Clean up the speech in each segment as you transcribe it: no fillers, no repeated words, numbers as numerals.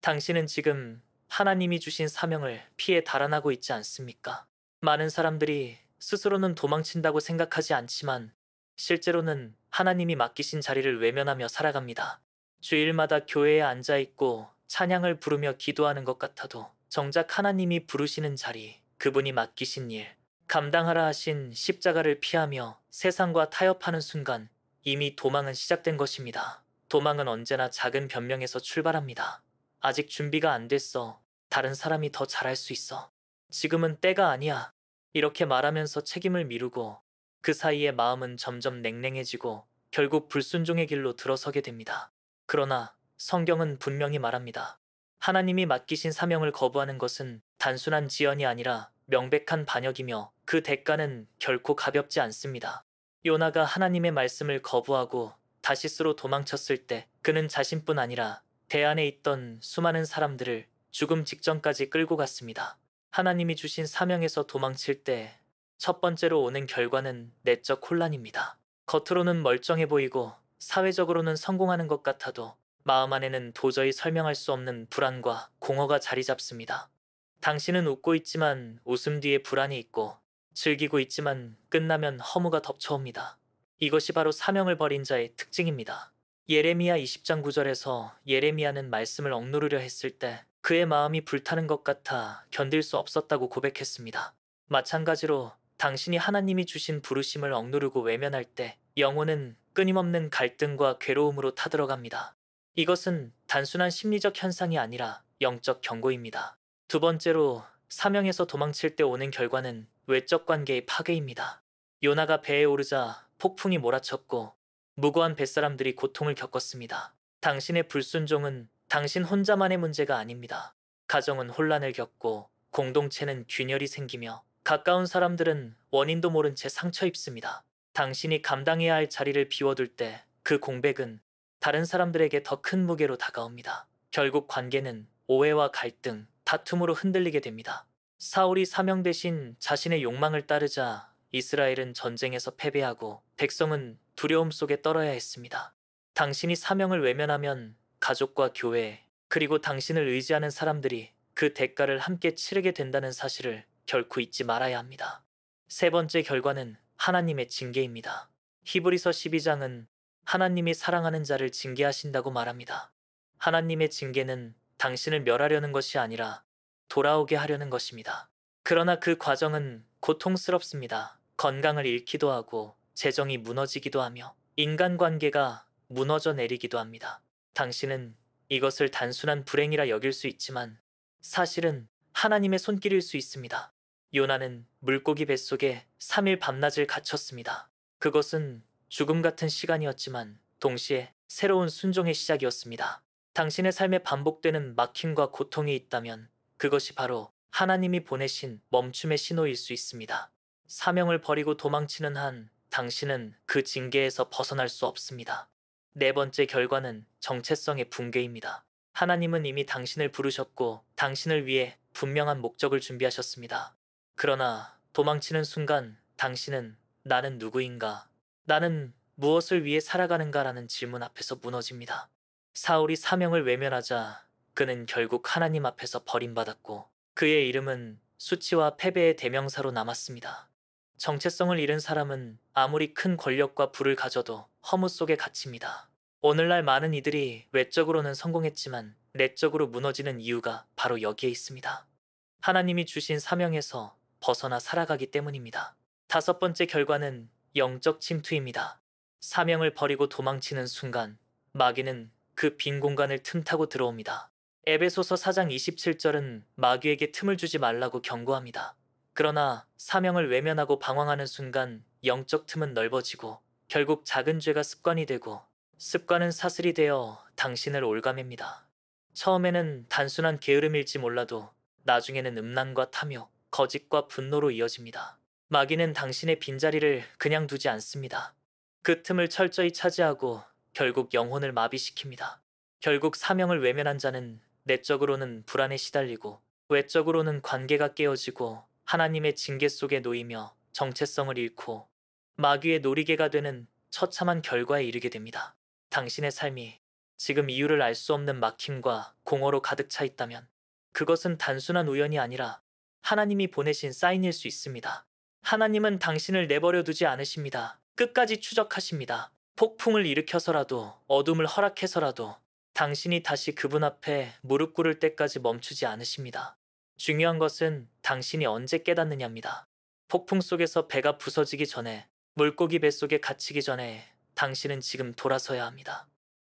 당신은 지금 하나님이 주신 사명을 피해 달아나고 있지 않습니까? 많은 사람들이 스스로는 도망친다고 생각하지 않지만 실제로는 하나님이 맡기신 자리를 외면하며 살아갑니다. 주일마다 교회에 앉아 있고 찬양을 부르며 기도하는 것 같아도 정작 하나님이 부르시는 자리, 그분이 맡기신 일, 감당하라 하신 십자가를 피하며 세상과 타협하는 순간 이미 도망은 시작된 것입니다. 도망은 언제나 작은 변명에서 출발합니다. 아직 준비가 안 됐어. 다른 사람이 더 잘할 수 있어. 지금은 때가 아니야. 이렇게 말하면서 책임을 미루고 그 사이에 마음은 점점 냉랭해지고 결국 불순종의 길로 들어서게 됩니다. 그러나 성경은 분명히 말합니다. 하나님이 맡기신 사명을 거부하는 것은 단순한 지연이 아니라 명백한 반역이며 그 대가는 결코 가볍지 않습니다. 요나가 하나님의 말씀을 거부하고 다시스로 도망쳤을 때 그는 자신뿐 아니라 배 안에 있던 수많은 사람들을 죽음 직전까지 끌고 갔습니다. 하나님이 주신 사명에서 도망칠 때 첫 번째로 오는 결과는 내적 혼란입니다. 겉으로는 멀쩡해 보이고 사회적으로는 성공하는 것 같아도 마음 안에는 도저히 설명할 수 없는 불안과 공허가 자리 잡습니다. 당신은 웃고 있지만 웃음 뒤에 불안이 있고 즐기고 있지만 끝나면 허무가 덮쳐옵니다. 이것이 바로 사명을 버린 자의 특징입니다. 예레미야 20장 9절에서 예레미야는 말씀을 억누르려 했을 때 그의 마음이 불타는 것 같아 견딜 수 없었다고 고백했습니다. 마찬가지로 당신이 하나님이 주신 부르심을 억누르고 외면할 때 영혼은 끊임없는 갈등과 괴로움으로 타들어갑니다. 이것은 단순한 심리적 현상이 아니라 영적 경고입니다. 두 번째로 사명에서 도망칠 때 오는 결과는 외적 관계의 파괴입니다. 요나가 배에 오르자 폭풍이 몰아쳤고 무고한 뱃사람들이 고통을 겪었습니다. 당신의 불순종은 당신 혼자만의 문제가 아닙니다. 가정은 혼란을 겪고 공동체는 균열이 생기며 가까운 사람들은 원인도 모른 채 상처 입습니다. 당신이 감당해야 할 자리를 비워둘 때 그 공백은 다른 사람들에게 더 큰 무게로 다가옵니다. 결국 관계는 오해와 갈등, 다툼으로 흔들리게 됩니다. 사울이 사명 대신 자신의 욕망을 따르자 이스라엘은 전쟁에서 패배하고 백성은 두려움 속에 떨어야 했습니다. 당신이 사명을 외면하면 가족과 교회, 그리고 당신을 의지하는 사람들이 그 대가를 함께 치르게 된다는 사실을 결코 잊지 말아야 합니다. 세 번째 결과는 하나님의 징계입니다. 히브리서 12장은 하나님이 사랑하는 자를 징계하신다고 말합니다. 하나님의 징계는 당신을 멸하려는 것이 아니라 돌아오게 하려는 것입니다. 그러나 그 과정은 고통스럽습니다. 건강을 잃기도 하고 재정이 무너지기도 하며 인간관계가 무너져 내리기도 합니다. 당신은 이것을 단순한 불행이라 여길 수 있지만 사실은 하나님의 손길일 수 있습니다. 요나는 물고기 뱃속에 3일 밤낮을 갇혔습니다. 그것은 죽음 같은 시간이었지만 동시에 새로운 순종의 시작이었습니다. 당신의 삶에 반복되는 막힘과 고통이 있다면 그것이 바로 하나님이 보내신 멈춤의 신호일 수 있습니다. 사명을 버리고 도망치는 한 당신은 그 징계에서 벗어날 수 없습니다. 네 번째 결과는 정체성의 붕괴입니다. 하나님은 이미 당신을 부르셨고 당신을 위해 분명한 목적을 준비하셨습니다. 그러나 도망치는 순간 당신은 나는 누구인가? 나는 무엇을 위해 살아가는가라는 질문 앞에서 무너집니다. 사울이 사명을 외면하자 그는 결국 하나님 앞에서 버림받았고 그의 이름은 수치와 패배의 대명사로 남았습니다. 정체성을 잃은 사람은 아무리 큰 권력과 부를 가져도 허무 속에 갇힙니다. 오늘날 많은 이들이 외적으로는 성공했지만 내적으로 무너지는 이유가 바로 여기에 있습니다. 하나님이 주신 사명에서 벗어나 살아가기 때문입니다. 다섯 번째 결과는 영적 침투입니다. 사명을 버리고 도망치는 순간 마귀는 그 빈 공간을 틈타고 들어옵니다. 에베소서 4장 27절은 마귀에게 틈을 주지 말라고 경고합니다. 그러나 사명을 외면하고 방황하는 순간 영적 틈은 넓어지고 결국 작은 죄가 습관이 되고 습관은 사슬이 되어 당신을 올가맵니다. 처음에는 단순한 게으름일지 몰라도 나중에는 음란과 탐욕, 거짓과 분노로 이어집니다. 마귀는 당신의 빈자리를 그냥 두지 않습니다. 그 틈을 철저히 차지하고 결국 영혼을 마비시킵니다. 결국 사명을 외면한 자는 내적으로는 불안에 시달리고 외적으로는 관계가 깨어지고 하나님의 징계 속에 놓이며 정체성을 잃고 마귀의 놀이개가 되는 처참한 결과에 이르게 됩니다. 당신의 삶이 지금 이유를 알 수 없는 막힘과 공허로 가득 차 있다면 그것은 단순한 우연이 아니라 하나님이 보내신 사인일 수 있습니다. 하나님은 당신을 내버려 두지 않으십니다. 끝까지 추적하십니다. 폭풍을 일으켜서라도 어둠을 허락해서라도 당신이 다시 그분 앞에 무릎 꿇을 때까지 멈추지 않으십니다. 중요한 것은 당신이 언제 깨닫느냐입니다. 폭풍 속에서 배가 부서지기 전에, 물고기 뱃속에 갇히기 전에 당신은 지금 돌아서야 합니다.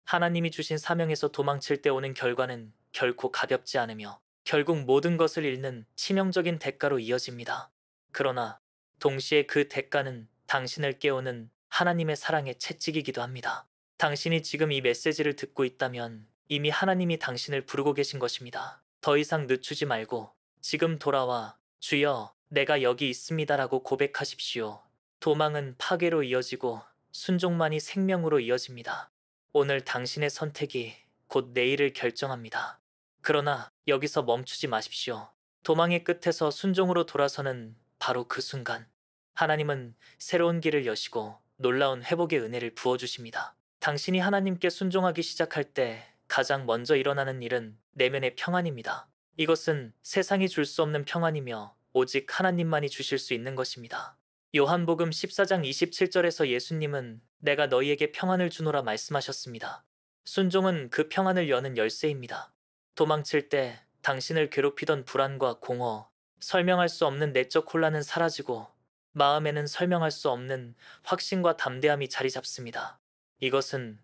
하나님이 주신 사명에서 도망칠 때 오는 결과는 결코 가볍지 않으며 결국 모든 것을 잃는 치명적인 대가로 이어집니다. 그러나 동시에 그 대가는 당신을 깨우는 하나님의 사랑의 채찍이기도 합니다. 당신이 지금 이 메시지를 듣고 있다면 이미 하나님이 당신을 부르고 계신 것입니다. 더 이상 늦추지 말고 지금 돌아와 주여 내가 여기 있습니다라고 고백하십시오. 도망은 파괴로 이어지고 순종만이 생명으로 이어집니다. 오늘 당신의 선택이 곧 내일을 결정합니다. 그러나 여기서 멈추지 마십시오. 도망의 끝에서 순종으로 돌아서는 바로 그 순간 하나님은 새로운 길을 여시고 놀라운 회복의 은혜를 부어주십니다. 당신이 하나님께 순종하기 시작할 때 가장 먼저 일어나는 일은 내면의 평안입니다. 이것은 세상이 줄 수 없는 평안이며 오직 하나님만이 주실 수 있는 것입니다. 요한복음 14장 27절에서 예수님은 내가 너희에게 평안을 주노라 말씀하셨습니다. 순종은 그 평안을 여는 열쇠입니다. 도망칠 때 당신을 괴롭히던 불안과 공허, 설명할 수 없는 내적 혼란은 사라지고 마음에는 설명할 수 없는 확신과 담대함이 자리 잡습니다. 이것은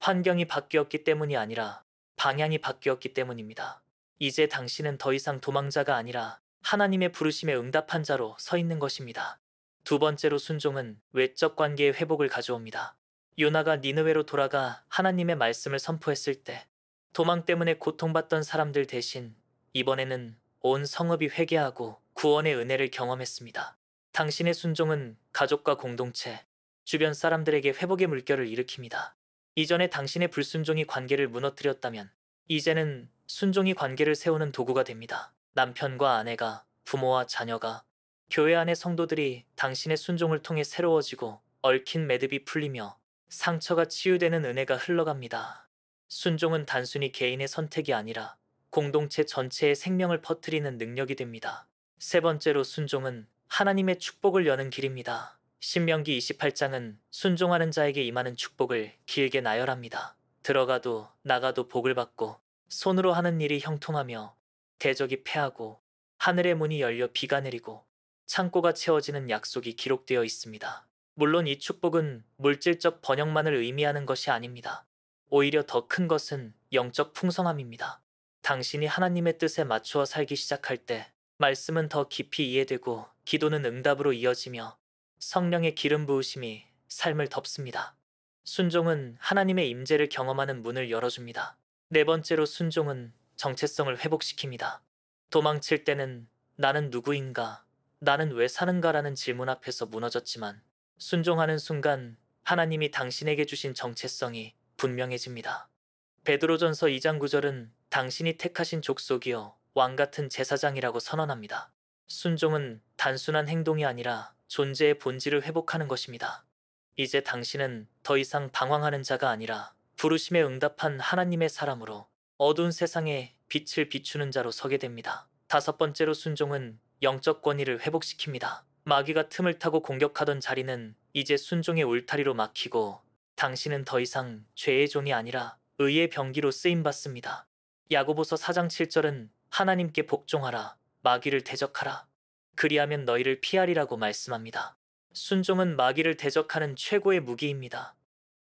환경이 바뀌었기 때문이 아니라 방향이 바뀌었기 때문입니다. 이제 당신은 더 이상 도망자가 아니라 하나님의 부르심에 응답한 자로 서 있는 것입니다. 두 번째로 순종은 외적 관계의 회복을 가져옵니다. 요나가 니느웨로 돌아가 하나님의 말씀을 선포했을 때 도망 때문에 고통받던 사람들 대신 이번에는 온 성읍이 회개하고 구원의 은혜를 경험했습니다. 당신의 순종은 가족과 공동체, 주변 사람들에게 회복의 물결을 일으킵니다. 이전에 당신의 불순종이 관계를 무너뜨렸다면 이제는 순종이 관계를 세우는 도구가 됩니다. 남편과 아내가, 부모와 자녀가, 교회 안의 성도들이 당신의 순종을 통해 새로워지고 얽힌 매듭이 풀리며 상처가 치유되는 은혜가 흘러갑니다. 순종은 단순히 개인의 선택이 아니라 공동체 전체의 생명을 퍼뜨리는 능력이 됩니다. 세 번째로 순종은 하나님의 축복을 여는 길입니다. 신명기 28장은 순종하는 자에게 임하는 축복을 길게 나열합니다. 들어가도 나가도 복을 받고 손으로 하는 일이 형통하며 대적이 패하고 하늘의 문이 열려 비가 내리고 창고가 채워지는 약속이 기록되어 있습니다. 물론 이 축복은 물질적 번영만을 의미하는 것이 아닙니다. 오히려 더 큰 것은 영적 풍성함입니다. 당신이 하나님의 뜻에 맞추어 살기 시작할 때 말씀은 더 깊이 이해되고 기도는 응답으로 이어지며 성령의 기름 부으심이 삶을 덮습니다. 순종은 하나님의 임재를 경험하는 문을 열어줍니다. 네 번째로 순종은 정체성을 회복시킵니다. 도망칠 때는 나는 누구인가, 나는 왜 사는가라는 질문 앞에서 무너졌지만 순종하는 순간 하나님이 당신에게 주신 정체성이 분명해집니다. 베드로전서 2장 9절은 당신이 택하신 족속이요 왕 같은 제사장이라고 선언합니다. 순종은 단순한 행동이 아니라 존재의 본질을 회복하는 것입니다. 이제 당신은 더 이상 방황하는 자가 아니라 부르심에 응답한 하나님의 사람으로 어두운 세상에 빛을 비추는 자로 서게 됩니다. 다섯 번째로 순종은 영적 권위를 회복시킵니다. 마귀가 틈을 타고 공격하던 자리는 이제 순종의 울타리로 막히고 당신은 더 이상 죄의 종이 아니라 의의 병기로 쓰임받습니다. 야고보서 4장 7절은 하나님께 복종하라, 마귀를 대적하라. 그리하면 너희를 피하리라고 말씀합니다. 순종은 마귀를 대적하는 최고의 무기입니다.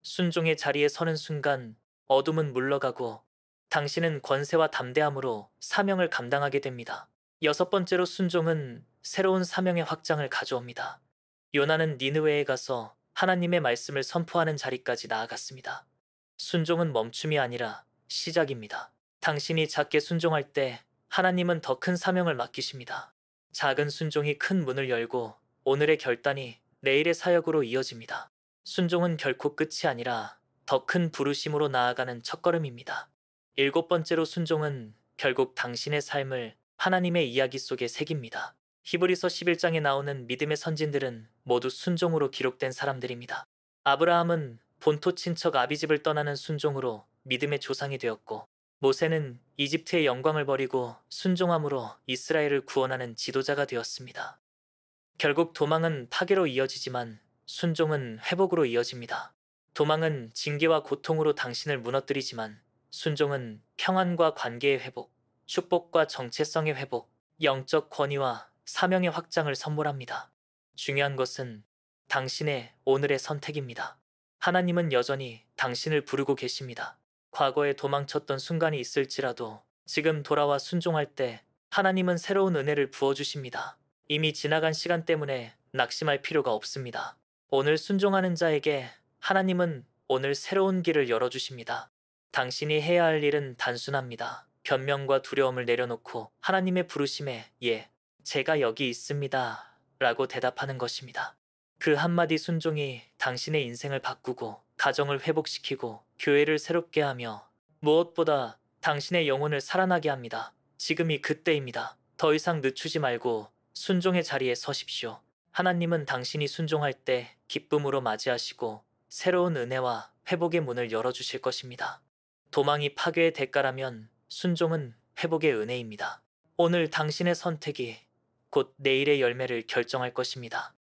순종의 자리에 서는 순간 어둠은 물러가고 당신은 권세와 담대함으로 사명을 감당하게 됩니다. 여섯 번째로 순종은 새로운 사명의 확장을 가져옵니다. 요나는 니느웨에 가서 하나님의 말씀을 선포하는 자리까지 나아갔습니다. 순종은 멈춤이 아니라 시작입니다. 당신이 작게 순종할 때 하나님은 더 큰 사명을 맡기십니다. 작은 순종이 큰 문을 열고 오늘의 결단이 내일의 사역으로 이어집니다. 순종은 결코 끝이 아니라 더 큰 부르심으로 나아가는 첫걸음입니다. 일곱 번째로 순종은 결국 당신의 삶을 하나님의 이야기 속에 새깁니다. 히브리서 11장에 나오는 믿음의 선진들은 모두 순종으로 기록된 사람들입니다. 아브라함은 본토 친척 아비집을 떠나는 순종으로 믿음의 조상이 되었고, 모세는 이집트의 영광을 버리고 순종함으로 이스라엘을 구원하는 지도자가 되었습니다. 결국 도망은 파괴로 이어지지만 순종은 회복으로 이어집니다. 도망은 징계와 고통으로 당신을 무너뜨리지만 순종은 평안과 관계의 회복, 축복과 정체성의 회복, 영적 권위와 사명의 확장을 선물합니다. 중요한 것은 당신의 오늘의 선택입니다. 하나님은 여전히 당신을 부르고 계십니다. 과거에 도망쳤던 순간이 있을지라도 지금 돌아와 순종할 때 하나님은 새로운 은혜를 부어주십니다. 이미 지나간 시간 때문에 낙심할 필요가 없습니다. 오늘 순종하는 자에게 하나님은 오늘 새로운 길을 열어주십니다. 당신이 해야 할 일은 단순합니다. 변명과 두려움을 내려놓고 하나님의 부르심에 예, 제가 여기 있습니다. 라고 대답하는 것입니다. 그 한마디 순종이 당신의 인생을 바꾸고 가정을 회복시키고 교회를 새롭게 하며 무엇보다 당신의 영혼을 살아나게 합니다. 지금이 그때입니다. 더 이상 늦추지 말고 순종의 자리에 서십시오. 하나님은 당신이 순종할 때 기쁨으로 맞이하시고 새로운 은혜와 회복의 문을 열어주실 것입니다. 도망이 파괴의 대가라면 순종은 회복의 은혜입니다. 오늘 당신의 선택이 곧 내일의 열매를 결정할 것입니다.